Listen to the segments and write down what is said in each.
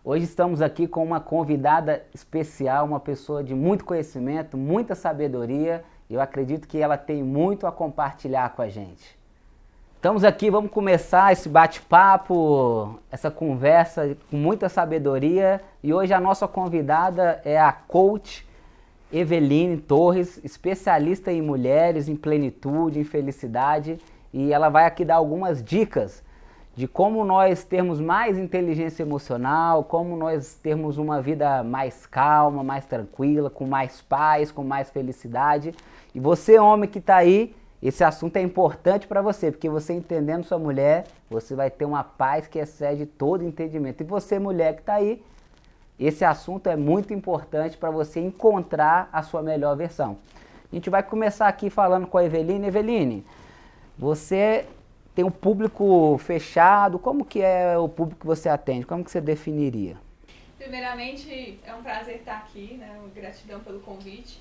Hoje estamos aqui com uma convidada especial, uma pessoa de muito conhecimento, muita sabedoria. Eu acredito que ela tem muito a compartilhar com a gente. Estamos aqui, vamos começar esse bate-papo, essa conversa com muita sabedoria. E hoje a nossa convidada é a coach Eveline Torres, especialista em mulheres, em plenitude, em felicidade. E ela vai aqui dar algumas dicas de como nós termos mais inteligência emocional, como nós termos uma vida mais calma, mais tranquila, com mais paz, com mais felicidade. E você, homem que está aí, esse assunto é importante para você, porque você entendendo sua mulher, você vai ter uma paz que excede todo entendimento. E você, mulher que está aí, esse assunto é muito importante para você encontrar a sua melhor versão. A gente vai começar aqui falando com a Eveline. Eveline, você tem um público fechado, como que é o público que você atende? Como que você definiria? Primeiramente, é um prazer estar aqui, né? Gratidão pelo convite.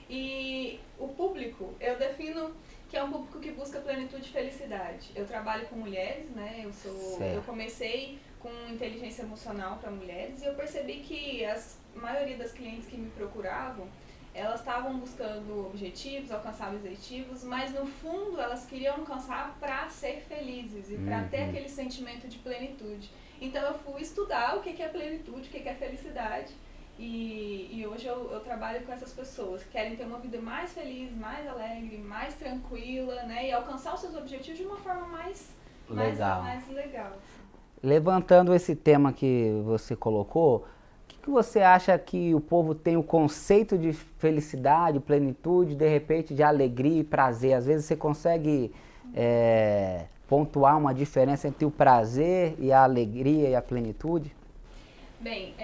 E o público, eu defino que é um público que busca plenitude e felicidade. Eu trabalho com mulheres, né? Eu comecei com inteligência emocional para mulheres e eu percebi que a maioria das clientes que me procuravam, elas estavam buscando objetivos, alcançar objetivos, mas no fundo elas queriam alcançar para ser felizes e para ter aquele sentimento de plenitude. Então eu fui estudar o que é plenitude, o que é felicidade. E hoje eu trabalho com essas pessoas que querem ter uma vida mais feliz, mais alegre, mais tranquila, né? E alcançar os seus objetivos de uma forma mais legal. Levantando esse tema que você colocou, o que você acha que o povo tem o conceito de felicidade, plenitude, de repente de alegria e prazer? Às vezes você consegue pontuar uma diferença entre o prazer e a alegria e a plenitude? Bem,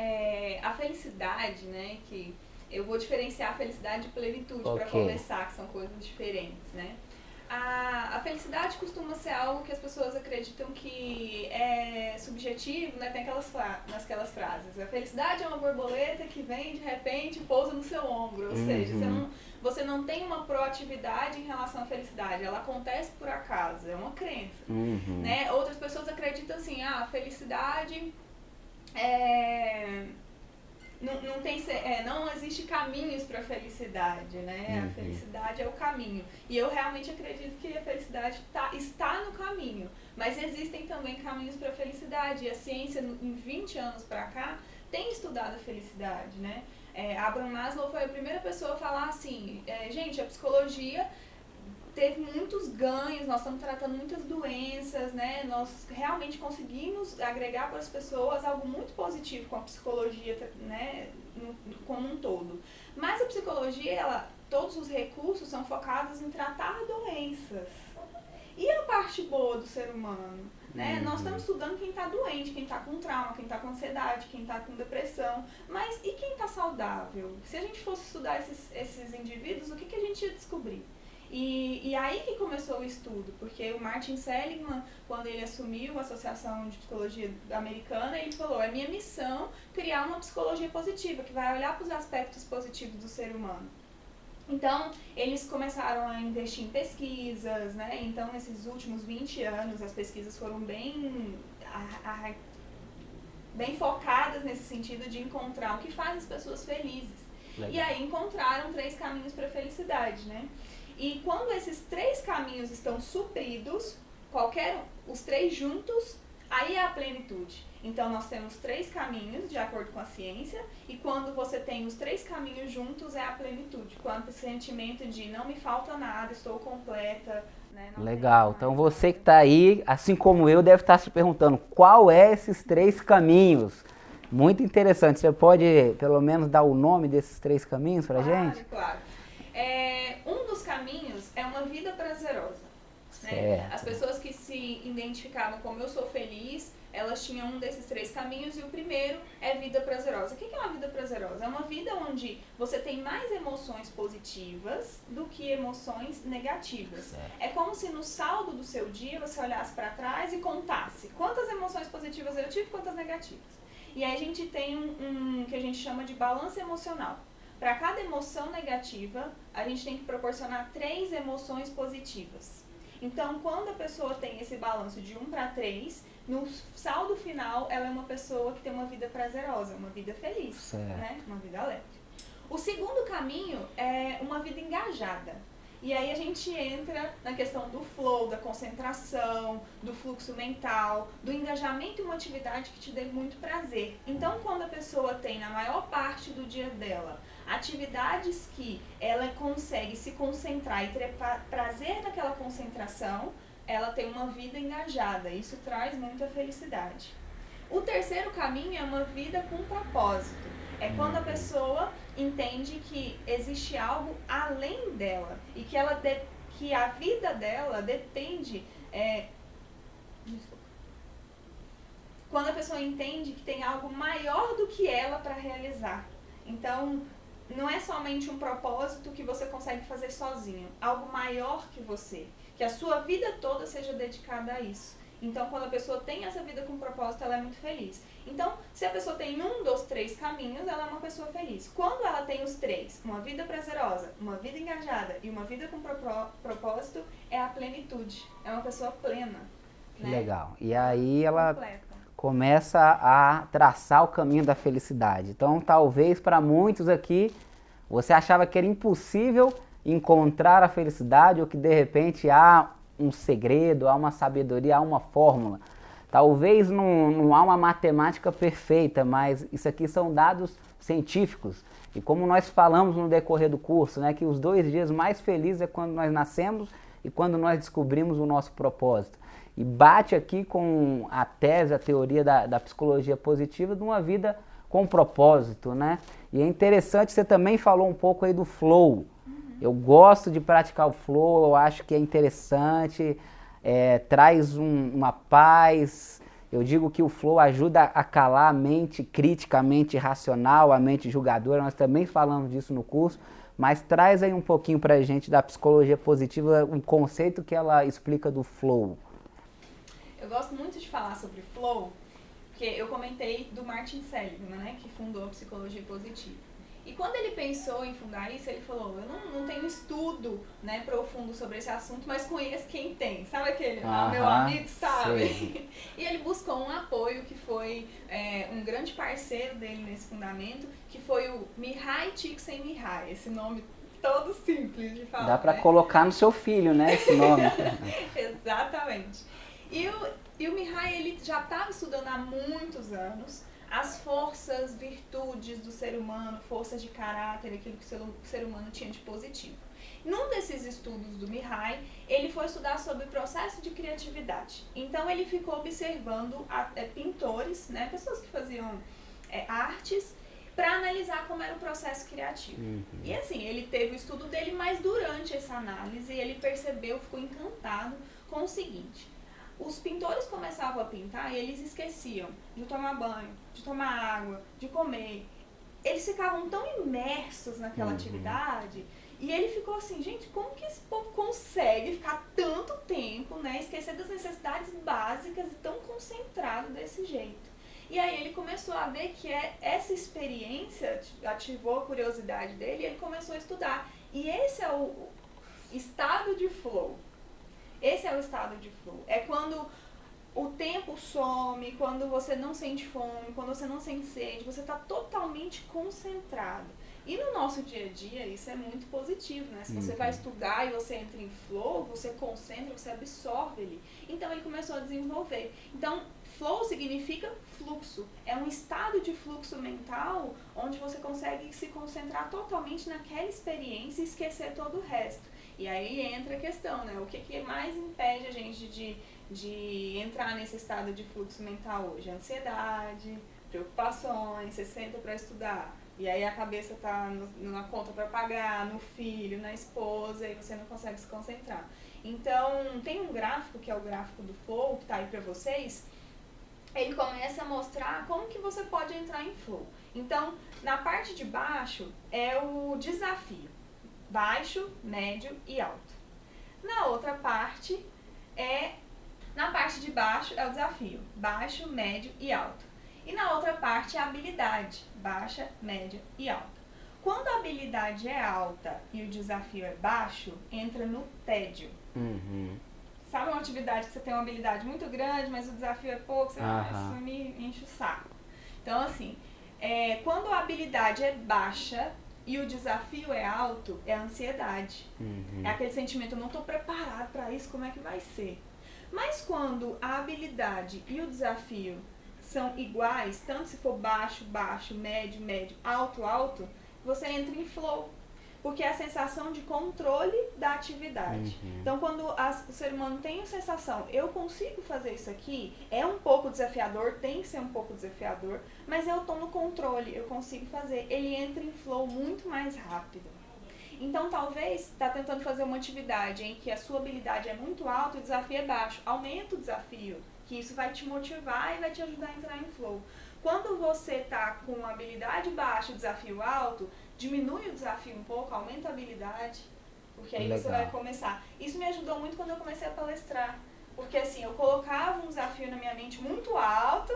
a felicidade, né, que eu vou diferenciar a felicidade e plenitude para começar, que são coisas diferentes, né? A felicidade costuma ser algo que as pessoas acreditam que é subjetivo, né? Tem aquelas frases. A felicidade é uma borboleta que vem de repente e pousa no seu ombro. Ou seja, você não tem uma proatividade em relação à felicidade. Ela acontece por acaso, é uma crença. Né? Outras pessoas acreditam assim, a felicidade não existe caminhos para a felicidade, né? A felicidade é o caminho. E eu realmente acredito que a felicidade está no caminho. Mas existem também caminhos para a felicidade. E a ciência, em 20 anos para cá, tem estudado a felicidade, né? Abraham Maslow foi a primeira pessoa a falar assim, gente, a psicologia teve muitos ganhos, nós estamos tratando muitas doenças, né? Nós realmente conseguimos agregar para as pessoas algo muito positivo com a psicologia, né? Como um todo. Mas a psicologia, todos os recursos são focados em tratar doenças. E a parte boa do ser humano? Né? Nós estamos estudando quem está doente, quem está com trauma, quem está com ansiedade, quem está com depressão. Mas e quem está saudável? Se a gente fosse estudar esses indivíduos, o que a gente ia descobrir? E aí que começou o estudo, porque o Martin Seligman, quando ele assumiu a Associação de Psicologia Americana, ele falou, é minha missão criar uma psicologia positiva, que vai olhar para os aspectos positivos do ser humano. Então, eles começaram a investir em pesquisas, né? Então, nesses últimos 20 anos, as pesquisas foram bem focadas nesse sentido de encontrar o que faz as pessoas felizes. Legal. E aí encontraram 3 caminhos para a felicidade, né? E quando esses 3 caminhos estão supridos, os 3 juntos, aí é a plenitude. Então nós temos 3 caminhos, de acordo com a ciência, e quando você tem os 3 caminhos juntos, é a plenitude. Quando o sentimento de não me falta nada, estou completa. Né? Legal, então você que está aí, assim como eu, deve estar se perguntando qual é esses 3 caminhos. Muito interessante, você pode pelo menos dar o nome desses 3 caminhos para a gente? Claro. Um dos caminhos é uma vida prazerosa. Né? As pessoas que se identificavam como eu sou feliz, elas tinham um desses 3 caminhos e o primeiro é vida prazerosa. O que é uma vida prazerosa? É uma vida onde você tem mais emoções positivas do que emoções negativas. É como se no saldo do seu dia você olhasse para trás e contasse quantas emoções positivas eu tive e quantas negativas. E aí a gente tem um que a gente chama de balanço emocional. Para cada emoção negativa, a gente tem que proporcionar 3 emoções positivas. Então, quando a pessoa tem esse balanço de 1 para 3, no saldo final, ela é uma pessoa que tem uma vida prazerosa, uma vida feliz, né? Uma vida alegre. O segundo caminho é uma vida engajada. E aí a gente entra na questão do flow, da concentração, do fluxo mental, do engajamento em uma atividade que te dê muito prazer. Então, quando a pessoa tem, na maior parte do dia dela, atividades que ela consegue se concentrar e ter prazer naquela concentração, ela tem uma vida engajada. Isso traz muita felicidade. O terceiro caminho é uma vida com propósito. É quando a pessoa entende que existe algo além dela e que a vida dela depende... Quando a pessoa entende que tem algo maior do que ela para realizar. Então, não é somente um propósito que você consegue fazer sozinho. Algo maior que você. Que a sua vida toda seja dedicada a isso. Então, quando a pessoa tem essa vida com propósito, ela é muito feliz. Então, se a pessoa tem um dos três caminhos, ela é uma pessoa feliz. Quando ela tem os três, uma vida prazerosa, uma vida engajada e uma vida com propósito, é a plenitude. É uma pessoa plena. Né? Legal. E aí ela começa a traçar o caminho da felicidade. Então, talvez para muitos aqui, você achava que era impossível encontrar a felicidade ou que de repente há um segredo, há uma sabedoria, há uma fórmula. Talvez não há uma matemática perfeita, mas isso aqui são dados científicos. E como nós falamos no decorrer do curso, né, que os 2 dias mais felizes é quando nós nascemos e quando nós descobrimos o nosso propósito. E bate aqui com a tese, a teoria da psicologia positiva de uma vida com propósito, né? E é interessante, você também falou um pouco aí do flow. Eu gosto de praticar o flow, eu acho que é interessante, traz uma paz. Eu digo que o flow ajuda a calar a mente crítica, a mente racional, a mente julgadora. Nós também falamos disso no curso, mas traz aí um pouquinho pra gente da psicologia positiva, um conceito que ela explica do flow. Eu gosto muito de falar sobre flow, porque eu comentei do Martin Seligman, né, que fundou a psicologia positiva. E quando ele pensou em fundar isso, ele falou, eu não tenho estudo, né, profundo sobre esse assunto, mas conheço quem tem. Sabe aquele, meu amigo sabe? E ele buscou um apoio que foi um grande parceiro dele nesse fundamento, que foi o Mihai Csikszentmihalyi, esse nome todo simples de falar. Dá para colocar no seu filho, né, esse nome. Exatamente. E o Mihai, ele já estava estudando há muitos anos as forças, virtudes do ser humano, forças de caráter, aquilo que o ser humano tinha de positivo. Num desses estudos do Mihai, ele foi estudar sobre o processo de criatividade. Então ele ficou observando pintores, né, pessoas que faziam artes, para analisar como era o processo criativo. E assim, ele teve o estudo dele, mas durante essa análise ele percebeu, ficou encantado com o seguinte: os pintores começavam a pintar e eles esqueciam de tomar banho, de tomar água, de comer. Eles ficavam tão imersos naquela atividade e ele ficou assim, gente, como que esse povo consegue ficar tanto tempo, né, esquecer das necessidades básicas e tão concentrado desse jeito? E aí ele começou a ver que essa experiência ativou a curiosidade dele e ele começou a estudar. E esse é o estado de flow. Esse é o estado de flow. É quando o tempo some, quando você não sente fome, quando você não sente sede, você está totalmente concentrado. E no nosso dia a dia isso é muito positivo, né? Se você vai estudar e você entra em flow, você concentra, você absorve ele. Então ele começou a desenvolver. Então flow significa fluxo. É um estado de fluxo mental onde você consegue se concentrar totalmente naquela experiência e esquecer todo o resto. E aí entra a questão, né? O que mais impede a gente de entrar nesse estado de fluxo mental hoje? Ansiedade, preocupações, você senta para estudar e aí a cabeça tá na conta para pagar, no filho, na esposa, e você não consegue se concentrar. Então, tem um gráfico, que é o gráfico do flow, que tá aí para vocês. Ele começa a mostrar como que você pode entrar em flow. Então, na parte de baixo é o desafio. Baixo, médio e alto. Na outra parte na parte de baixo é o desafio, baixo, médio e alto. E na outra parte é a habilidade, baixa, média e alta. Quando a habilidade é alta e o desafio é baixo, entra no tédio. sabe uma atividade que você tem uma habilidade muito grande, mas o desafio é pouco, você isso me enche o saco. Então, assim, quando a habilidade é baixa e o desafio é alto, é a ansiedade. É aquele sentimento, eu não estou preparado para isso, como é que vai ser? Mas quando a habilidade e o desafio são iguais, tanto se for baixo, baixo, médio, médio, alto, alto, você entra em flow. Porque é a sensação de controle da atividade. Então, quando o ser humano tem a sensação, eu consigo fazer isso aqui, é um pouco desafiador, tem que ser um pouco desafiador, mas eu estou no controle, eu consigo fazer. Ele entra em flow muito mais rápido. Então, talvez, está tentando fazer uma atividade em que a sua habilidade é muito alta e o desafio é baixo. Aumenta o desafio, que isso vai te motivar e vai te ajudar a entrar em flow. Quando você está com uma habilidade baixa e desafio alto, diminui o desafio um pouco, aumenta a habilidade, porque aí você vai começar. Isso me ajudou muito quando eu comecei a palestrar, porque assim, eu colocava um desafio na minha mente muito alto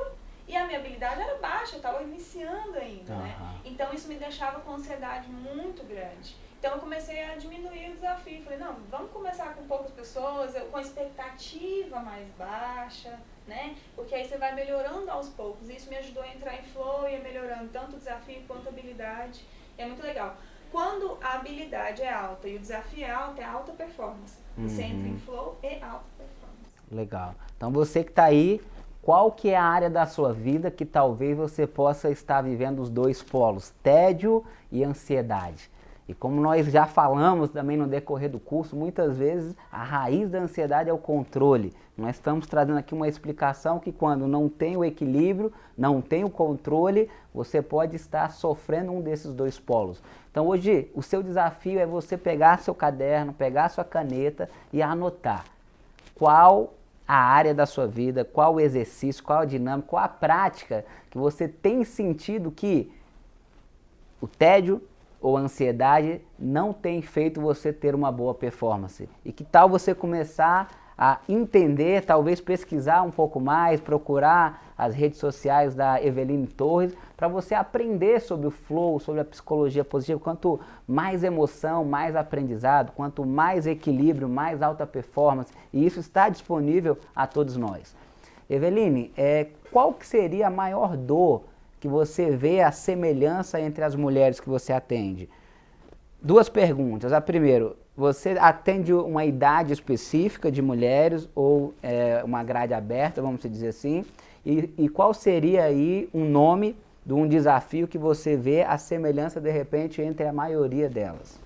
e a minha habilidade era baixa, eu estava iniciando ainda, né? Então isso me deixava com ansiedade muito grande. Então eu comecei a diminuir o desafio, falei, não, vamos começar com poucas pessoas, com a expectativa mais baixa, né? Porque aí você vai melhorando aos poucos, e isso me ajudou a entrar em flow e ia melhorando tanto o desafio quanto a habilidade. É muito legal. Quando a habilidade é alta e o desafio é alto, é alta performance. Você entra em flow e alta performance. Legal. Então você que está aí, qual que é a área da sua vida que talvez você possa estar vivendo os dois polos, tédio e ansiedade? E como nós já falamos também no decorrer do curso, muitas vezes a raiz da ansiedade é o controle. Nós estamos trazendo aqui uma explicação que quando não tem o equilíbrio, não tem o controle, você pode estar sofrendo um desses dois polos. Então hoje o seu desafio é você pegar seu caderno, pegar sua caneta e anotar qual a área da sua vida, qual o exercício, qual a dinâmica, qual a prática que você tem sentido que o tédio ou a ansiedade não tem feito você ter uma boa performance. E que tal você começar a entender, talvez pesquisar um pouco mais, procurar as redes sociais da Eveline Torres, para você aprender sobre o flow, sobre a psicologia positiva. Quanto mais emoção, mais aprendizado, quanto mais equilíbrio, mais alta performance. E isso está disponível a todos nós. Eveline, qual que seria a maior dor que você vê a semelhança entre as mulheres que você atende? Duas perguntas. A primeira, você atende uma idade específica de mulheres ou uma grade aberta, vamos dizer assim? E qual seria aí um nome de um desafio que você vê a semelhança, de repente, entre a maioria delas?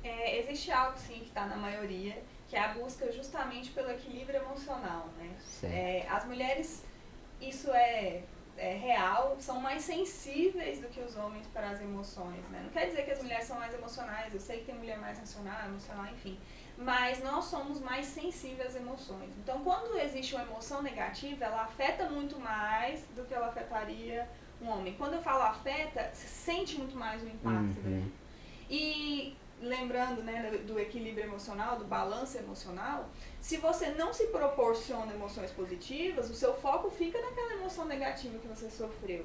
Existe algo, sim, que está na maioria, que é a busca justamente pelo equilíbrio emocional, né? As mulheres, isso é real, são mais sensíveis do que os homens para as emoções, né? Não quer dizer que as mulheres são mais emocionais, eu sei que tem mulher mais emocional, enfim, mas nós somos mais sensíveis às emoções. Então, quando existe uma emoção negativa, ela afeta muito mais do que ela afetaria um homem. Quando eu falo afeta, você sente muito mais o impacto dele. E lembrando, né, do equilíbrio emocional, do balanço emocional, se você não se proporciona emoções positivas, o seu foco fica naquela emoção negativa que você sofreu.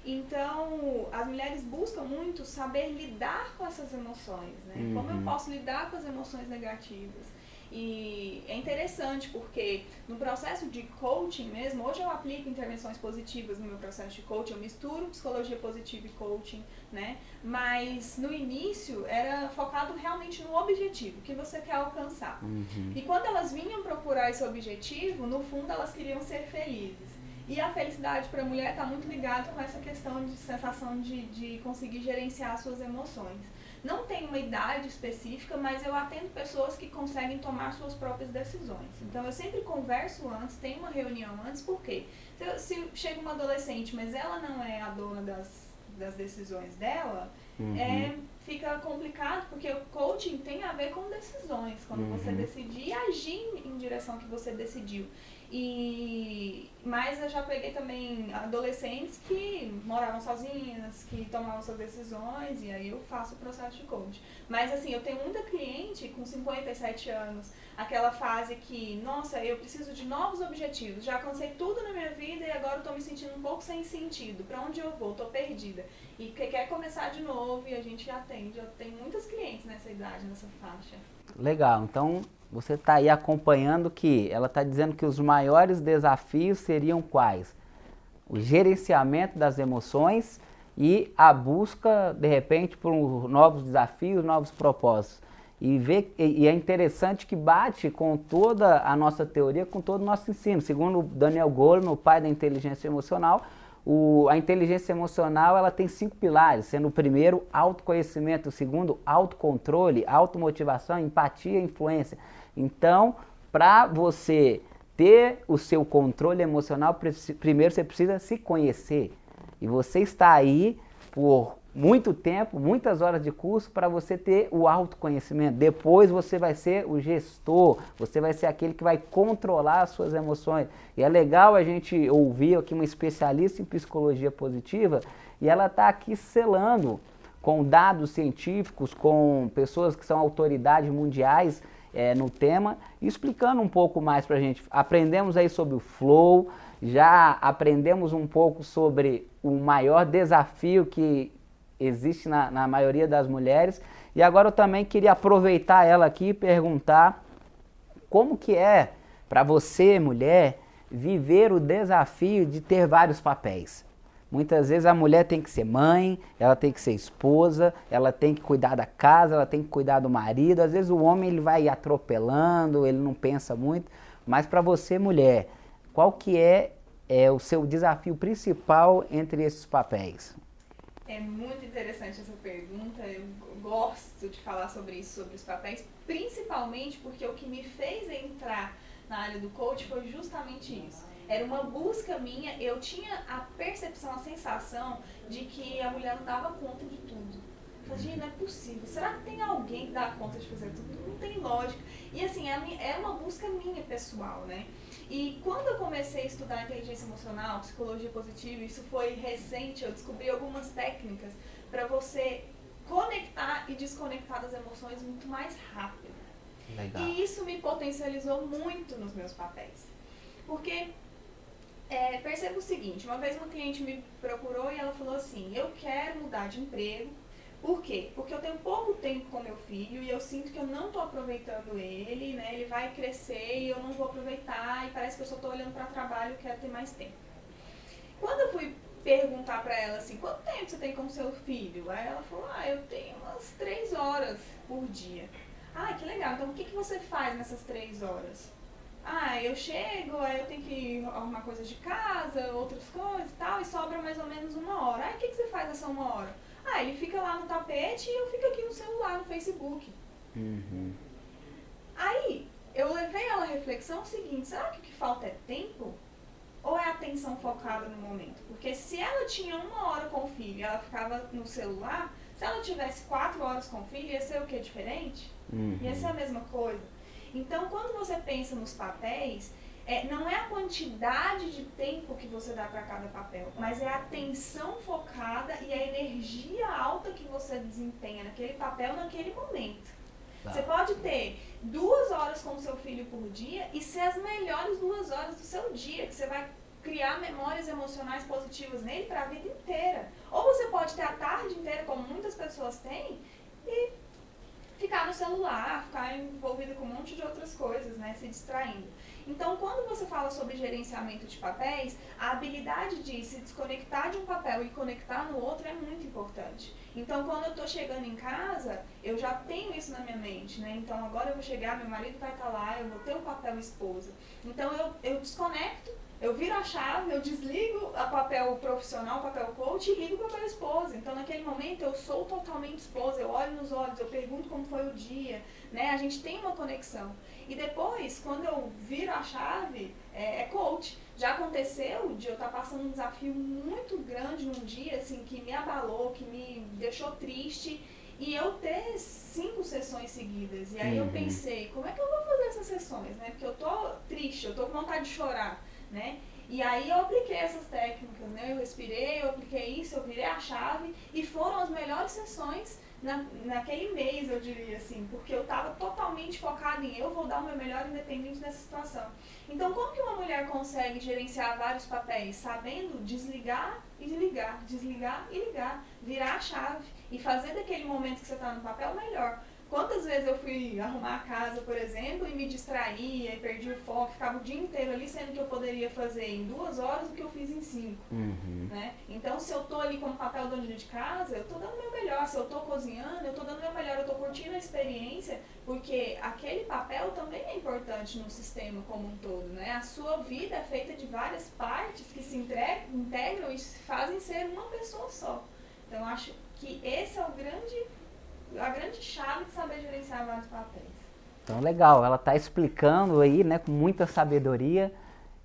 Então, as mulheres buscam muito saber lidar com essas emoções, né? Como eu posso lidar com as emoções negativas? E é interessante porque no processo de coaching mesmo, hoje eu aplico intervenções positivas no meu processo de coaching, eu misturo psicologia positiva e coaching, né? Mas no início era focado realmente no objetivo, que você quer alcançar. E quando elas vinham procurar esse objetivo, no fundo elas queriam ser felizes. E a felicidade para a mulher está muito ligada com essa questão de sensação de conseguir gerenciar suas emoções. Não tem uma idade específica, mas eu atendo pessoas que conseguem tomar suas próprias decisões. Então eu sempre converso antes, tenho uma reunião antes, por quê? Se chega uma adolescente, mas ela não é a dona das decisões dela, fica complicado, porque o coaching tem a ver com decisões, quando você decidir e agir em direção que você decidiu. Mas eu já peguei também adolescentes que moravam sozinhas, que tomavam suas decisões, e aí eu faço o processo de coaching. Mas assim, eu tenho muita cliente com 57 anos, aquela fase que, nossa, eu preciso de novos objetivos, já alcancei tudo na minha vida e agora eu tô me sentindo um pouco sem sentido, pra onde eu vou? Tô perdida. E que quer começar de novo, e a gente atende. Eu tenho muitas clientes nessa idade, nessa faixa. Legal, então você está aí acompanhando que ela está dizendo que os maiores desafios seriam quais? O gerenciamento das emoções e a busca, de repente, por novos desafios, novos propósitos. E é interessante que bate com toda a nossa teoria, com todo o nosso ensino. Segundo Daniel Goleman, o pai da inteligência emocional, a inteligência emocional ela tem 5 pilares, sendo o primeiro autoconhecimento, o segundo autocontrole, automotivação, empatia e influência. Então, para você ter o seu controle emocional, primeiro você precisa se conhecer. E você está aí por muito tempo, muitas horas de curso para você ter o autoconhecimento. Depois você vai ser o gestor, você vai ser aquele que vai controlar as suas emoções. E é legal a gente ouvir aqui uma especialista em psicologia positiva e ela está aqui selando com dados científicos, com pessoas que são autoridades mundiais no tema, explicando um pouco mais para a gente. Aprendemos aí sobre o flow, já aprendemos um pouco sobre o maior desafio que existe na maioria das mulheres. E agora eu também queria aproveitar ela aqui e perguntar como que é para você, mulher, viver o desafio de ter vários papéis. Muitas vezes a mulher tem que ser mãe, ela tem que ser esposa, ela tem que cuidar da casa, ela tem que cuidar do marido. Às vezes o homem ele vai atropelando, ele não pensa muito. Mas para você, mulher, qual que é o seu desafio principal entre esses papéis? É muito interessante essa pergunta, eu gosto de falar sobre isso, sobre os papéis, principalmente porque o que me fez entrar na área do coach foi justamente isso. Era uma busca minha, eu tinha a percepção, a sensação de que a mulher não dava conta de tudo. Eu falei, gente, não é possível, será que tem alguém que dá conta de fazer tudo? Não tem lógica. E assim, é uma busca minha pessoal, né? E quando eu comecei a estudar inteligência emocional, psicologia positiva, isso foi recente, eu descobri algumas técnicas para você conectar e desconectar das emoções muito mais rápido. Legal. E isso me potencializou muito nos meus papéis. Porque perceba o seguinte, uma vez uma cliente me procurou e ela falou assim, eu quero mudar de emprego. Por quê? Porque eu tenho pouco tempo com meu filho e eu sinto que eu não estou aproveitando ele, né? Ele vai crescer e eu não vou aproveitar e parece que eu só estou olhando para trabalho e quero ter mais tempo. Quando eu fui perguntar para ela assim, quanto tempo você tem com seu filho? Aí ela falou, eu tenho umas 3 horas por dia. Que legal, então o que você faz nessas 3 horas? Eu chego, aí eu tenho que arrumar coisas de casa, outras coisas e tal, e sobra mais ou menos 1 hora. O que você faz nessa 1 hora? Ele fica lá no tapete e eu fico aqui no celular, no Facebook. Uhum. Aí, eu levei ela à reflexão seguinte, será que o que falta é tempo? Ou é atenção focada no momento? Porque se ela tinha 1 hora com o filho e ela ficava no celular, se ela tivesse 4 horas com o filho, ia ser o que diferente? Uhum. Ia ser a mesma coisa. Então, quando você pensa nos papéis, não é a quantidade de tempo que você dá para cada papel, mas é a atenção focada e a energia alta que você desempenha naquele papel, naquele momento. Tá. Você pode ter 2 horas com o seu filho por dia e ser as melhores 2 horas do seu dia, que você vai criar memórias emocionais positivas nele para a vida inteira. Ou você pode ter a tarde inteira, como muitas pessoas têm, e ficar no celular, ficar envolvido com um monte de outras coisas, né, se distraindo. Então, quando você fala sobre gerenciamento de papéis, a habilidade de se desconectar de um papel e conectar no outro é muito importante. Então, quando eu estou chegando em casa, eu já tenho isso na minha mente, né? Então, agora eu vou chegar, meu marido vai estar lá, eu vou ter o papel esposa. Então, eu desconecto, eu viro a chave, eu desligo o papel profissional, o papel coach e ligo o papel esposa. Então, naquele momento, eu sou totalmente esposa, eu olho nos olhos, eu pergunto como foi o dia, né? A gente tem uma conexão. E depois, quando eu viro a chave, é coach. Já aconteceu de eu estar passando um desafio muito grande num dia, assim, que me abalou, que me deixou triste, e eu ter 5 sessões seguidas. E aí eu pensei, como é que eu vou fazer essas sessões, né? Porque eu tô triste, eu tô com vontade de chorar, né? E aí eu apliquei essas técnicas, né? Eu respirei, eu apliquei isso, eu virei a chave, e foram as melhores sessões naquele mês, eu diria assim, porque eu estava totalmente focada em eu vou dar o meu melhor independente dessa situação. Então, como que uma mulher consegue gerenciar vários papéis, sabendo desligar e ligar, desligar e ligar, virar a chave e fazer daquele momento que você está no papel melhor? Quantas vezes eu fui arrumar a casa, por exemplo, e me distraía, e perdi o foco, ficava o dia inteiro ali, sendo que eu poderia fazer em 2 horas o que eu fiz em 5. Né? Então, se eu tô ali como papel dona de casa, eu tô dando o meu melhor. Se eu tô cozinhando, eu tô dando o meu melhor, eu tô curtindo a experiência, porque aquele papel também é importante no sistema como um todo, né? A sua vida é feita de várias partes que se integram e fazem ser uma pessoa só. Então, eu acho que esse é a grande chave de saber gerenciar vários papéis. Então, legal, ela está explicando aí, né, com muita sabedoria,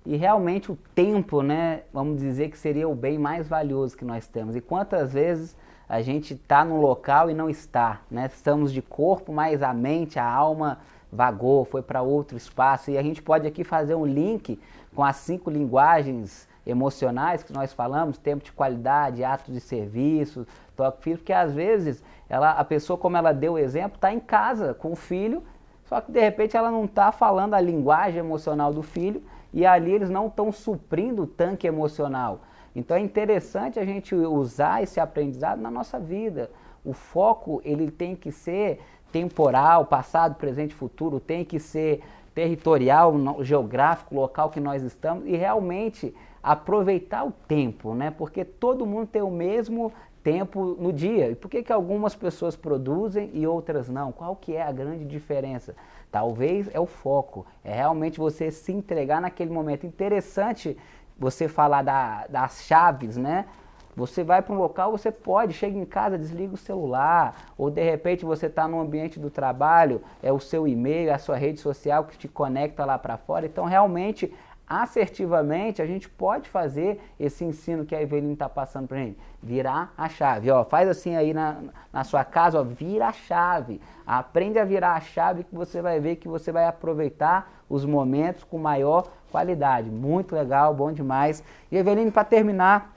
e realmente o tempo, né, vamos dizer que seria o bem mais valioso que nós temos. E quantas vezes a gente está num local e não está, né? Estamos de corpo, mas a mente, a alma vagou, foi para outro espaço. E a gente pode aqui fazer um link com as 5 linguagens emocionais que nós falamos, tempo de qualidade, atos de serviço, toque físico, porque às vezes a pessoa, como ela deu o exemplo, está em casa com o filho, só que de repente ela não está falando a linguagem emocional do filho e ali eles não estão suprindo o tanque emocional. Então é interessante a gente usar esse aprendizado na nossa vida. O foco ele tem que ser temporal, passado, presente, futuro, tem que ser territorial, geográfico, local que nós estamos e realmente aproveitar o tempo, né? Porque todo mundo tem o mesmo tempo no dia. E por que que algumas pessoas produzem e outras não? Qual que é a grande diferença? Talvez é o foco, é realmente você se entregar naquele momento. Interessante você falar das chaves, né? Você vai para um local, você pode, chega em casa, desliga o celular, ou de repente você está no ambiente do trabalho, é o seu e-mail, a sua rede social que te conecta lá para fora. Então, realmente, assertivamente, a gente pode fazer esse ensino que a Eveline está passando para a gente. Virar a chave. Ó, faz assim aí na sua casa, ó, vira a chave. Aprende a virar a chave que você vai ver que você vai aproveitar os momentos com maior qualidade. Muito legal, bom demais. E Eveline, para terminar,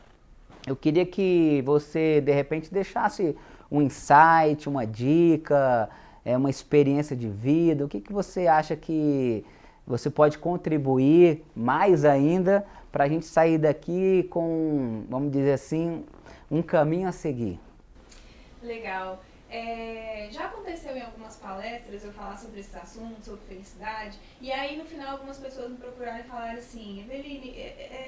eu queria que você, de repente, deixasse um insight, uma dica, uma experiência de vida. O que você acha que você pode contribuir mais ainda para a gente sair daqui com, vamos dizer assim, um caminho a seguir? Legal. Já aconteceu em algumas palestras eu falar sobre esse assunto, sobre felicidade, e aí no final algumas pessoas me procuraram e falaram assim: Eveline,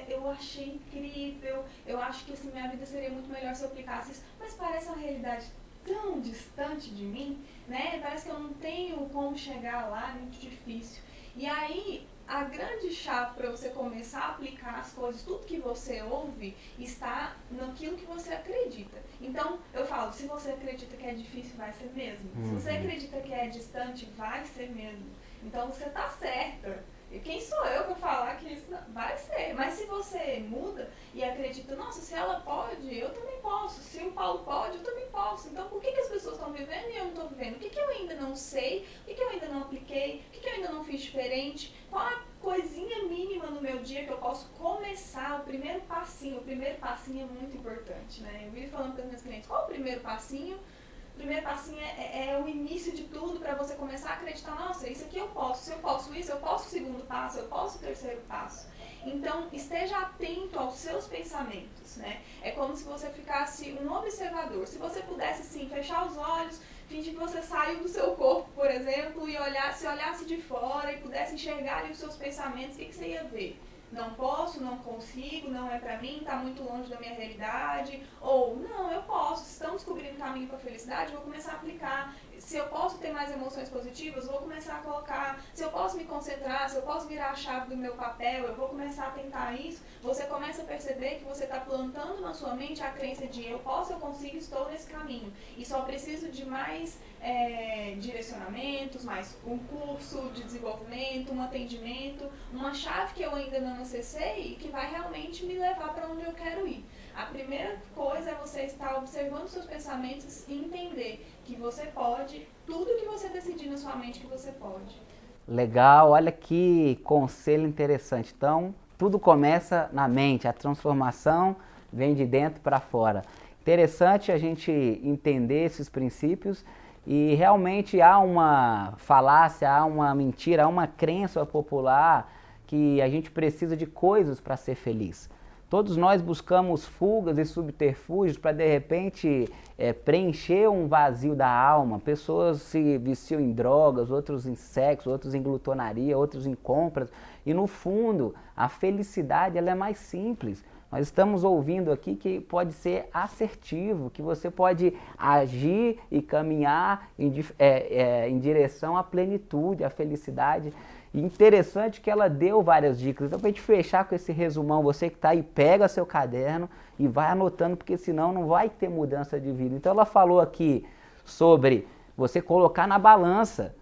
eu achei incrível, eu acho que assim, minha vida seria muito melhor se eu aplicasse isso, mas parece uma realidade tão distante de mim, né? Parece que eu não tenho como chegar lá, é muito difícil. E aí, a grande chave para você começar a aplicar as coisas, tudo que você ouve, está naquilo que você acredita. Então, eu falo, se você acredita que é difícil, vai ser mesmo. Se você acredita que é distante, vai ser mesmo. Então, você está certa. E quem sou eu para falar que isso não vai ser? Mas se você muda e acredita, nossa, se ela pode, eu também posso. Se o Paulo pode, eu também posso. Então, por que as pessoas estão vivendo e eu não estou vivendo? O que eu ainda não sei? O que eu ainda não apliquei? O que eu ainda não fiz diferente? Qual a coisinha mínima no meu dia que eu posso começar? O primeiro passinho é muito importante, né? Eu vivo falando para os meus clientes, qual é o primeiro passinho? O primeiro passinho é o início de tudo para você começar a acreditar, nossa, isso aqui eu posso, se eu posso isso, eu posso o segundo passo, eu posso o terceiro passo. Então, esteja atento aos seus pensamentos, né? É como se você ficasse um observador. Se você pudesse, assim, fechar os olhos, fingir que você saiu do seu corpo, por exemplo, e se olhasse de fora e pudesse enxergar ali os seus pensamentos, o que você ia ver? Não posso, não consigo, não é pra mim, tá muito longe da minha realidade. Ou, não, eu posso, estamos descobrindo caminho para a felicidade, vou começar a aplicar. Se eu posso ter mais emoções positivas, vou começar a colocar. Se eu posso me concentrar, se eu posso virar a chave do meu papel, eu vou começar a tentar isso. Você começa a perceber que você está plantando na sua mente a crença de eu posso, eu consigo, estou nesse caminho. E só preciso de mais direcionamentos, mais um curso de desenvolvimento, um atendimento, uma chave que eu ainda não acessei e que vai realmente me levar para onde eu quero ir. A primeira coisa é você estar observando seus pensamentos e entender que você pode, tudo que você decidir na sua mente que você pode. Legal, olha que conselho interessante. Então, tudo começa na mente, a transformação vem de dentro para fora. Interessante a gente entender esses princípios e realmente há uma falácia, há uma mentira, há uma crença popular que a gente precisa de coisas para ser feliz. Todos nós buscamos fugas e subterfúgios para, de repente, preencher um vazio da alma. Pessoas se viciam em drogas, outros em sexo, outros em glutonaria, outros em compras. E, no fundo, a felicidade ela é mais simples. Nós estamos ouvindo aqui que pode ser assertivo, que você pode agir e caminhar em direção à plenitude, à felicidade. E interessante que ela deu várias dicas. Então, para a gente fechar com esse resumão, você que está aí, pega seu caderno e vai anotando, porque senão não vai ter mudança de vida. Então, ela falou aqui sobre você colocar na balança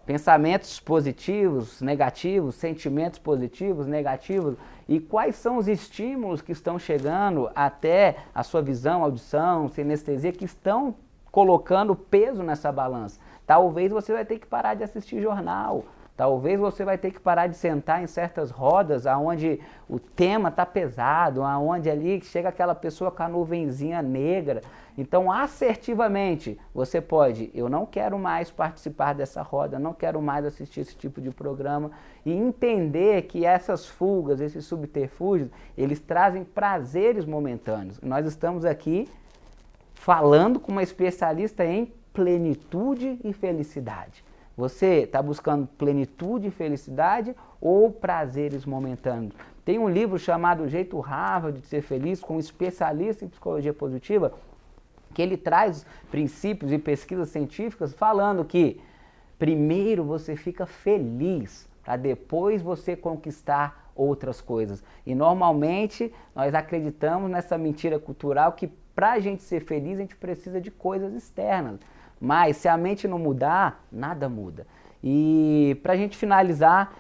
pensamentos positivos, negativos, sentimentos positivos, negativos, e quais são os estímulos que estão chegando até a sua visão, audição, sinestesia, que estão colocando peso nessa balança. Talvez você vai ter que parar de assistir jornal. Talvez você vai ter que parar de sentar em certas rodas onde o tema está pesado, onde ali chega aquela pessoa com a nuvenzinha negra. Então, assertivamente, você pode, eu não quero mais participar dessa roda, não quero mais assistir esse tipo de programa, e entender que essas fugas, esses subterfúgios, eles trazem prazeres momentâneos. Nós estamos aqui falando com uma especialista em plenitude e felicidade. Você está buscando plenitude e felicidade ou prazeres momentâneos? Tem um livro chamado O Jeito Harvard de Ser Feliz, com um especialista em psicologia positiva, que ele traz princípios e pesquisas científicas falando que primeiro você fica feliz para depois você conquistar outras coisas. E normalmente nós acreditamos nessa mentira cultural que para a gente ser feliz a gente precisa de coisas externas. Mas se a mente não mudar, nada muda. E para a gente finalizar,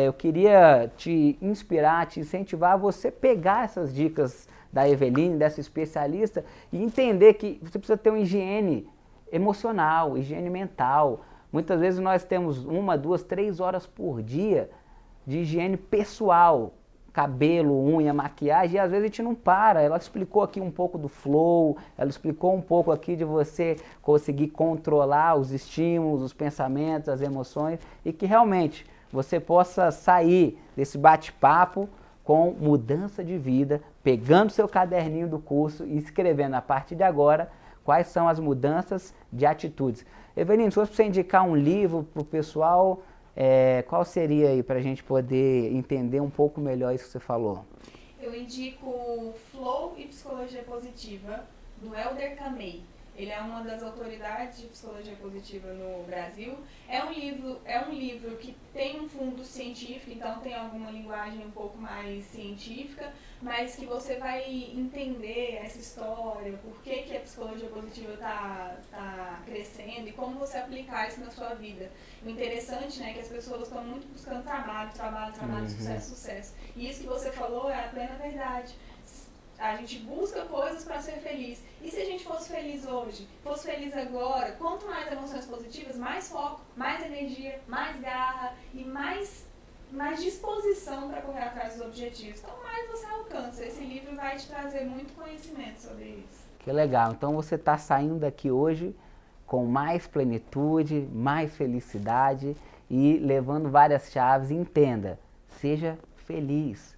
eu queria te inspirar, te incentivar a você pegar essas dicas da Eveline, dessa especialista, e entender que você precisa ter uma higiene emocional, higiene mental. Muitas vezes nós temos 1, 2, 3 horas por dia de higiene pessoal, cabelo, unha, maquiagem, e às vezes a gente não para. Ela explicou aqui um pouco do flow, ela explicou um pouco aqui de você conseguir controlar os estímulos, os pensamentos, as emoções, e que realmente você possa sair desse bate-papo com mudança de vida, pegando seu caderninho do curso e escrevendo a partir de agora quais são as mudanças de atitudes. Eveline, se fosse para você indicar um livro para o pessoal, qual seria aí para a gente poder entender um pouco melhor isso que você falou? Eu indico Flow e Psicologia Positiva, do Helder Camei. Ele é uma das autoridades de psicologia positiva no Brasil. É um livro que tem um fundo científico, então tem alguma linguagem um pouco mais científica, mas que você vai entender essa história, por que a psicologia positiva tá crescendo e como você aplicar isso na sua vida. O interessante, né, é que as pessoas estão muito buscando trabalho, sucesso. E isso que você falou é a plena verdade. A gente busca coisas para ser feliz. E se a gente fosse feliz hoje, fosse feliz agora, quanto mais emoções positivas, mais foco, mais energia, mais garra e mais disposição para correr atrás dos objetivos. Então, mais você alcança. Esse livro vai te trazer muito conhecimento sobre isso. Que legal. Então, você está saindo daqui hoje com mais plenitude, mais felicidade e levando várias chaves. Entenda, seja feliz.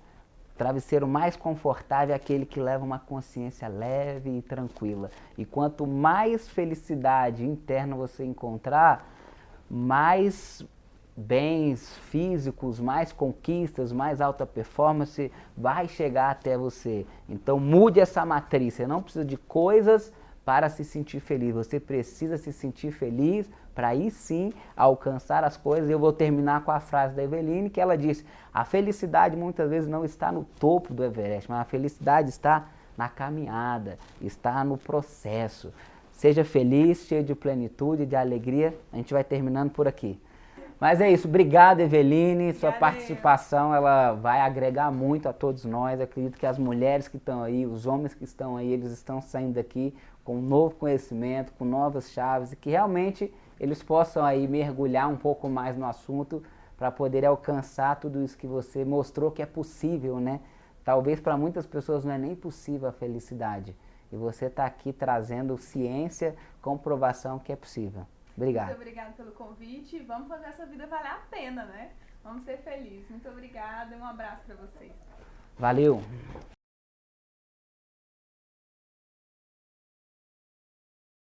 O travesseiro mais confortável é aquele que leva uma consciência leve e tranquila. E quanto mais felicidade interna você encontrar, mais bens físicos, mais conquistas, mais alta performance vai chegar até você. Então mude essa matriz. Você não precisa de coisas para se sentir feliz. Você precisa se sentir feliz para aí sim alcançar as coisas. Eu vou terminar com a frase da Eveline, que ela disse: a felicidade muitas vezes não está no topo do Everest, mas a felicidade está na caminhada, está no processo. Seja feliz, cheio de plenitude, de alegria. A gente vai terminando por aqui. Mas é isso, obrigado Eveline, sua participação ela vai agregar muito a todos nós. Eu acredito que as mulheres que estão aí, os homens que estão aí, eles estão saindo daqui com um novo conhecimento, com novas chaves, e que realmente eles possam aí mergulhar um pouco mais no assunto para poder alcançar tudo isso que você mostrou que é possível, né? Talvez para muitas pessoas não é nem possível a felicidade, e você está aqui trazendo ciência, comprovação que é possível. Obrigado. Muito obrigada pelo convite. Vamos fazer essa vida valer a pena, né? Vamos ser felizes. Muito obrigada e um abraço para vocês. Valeu!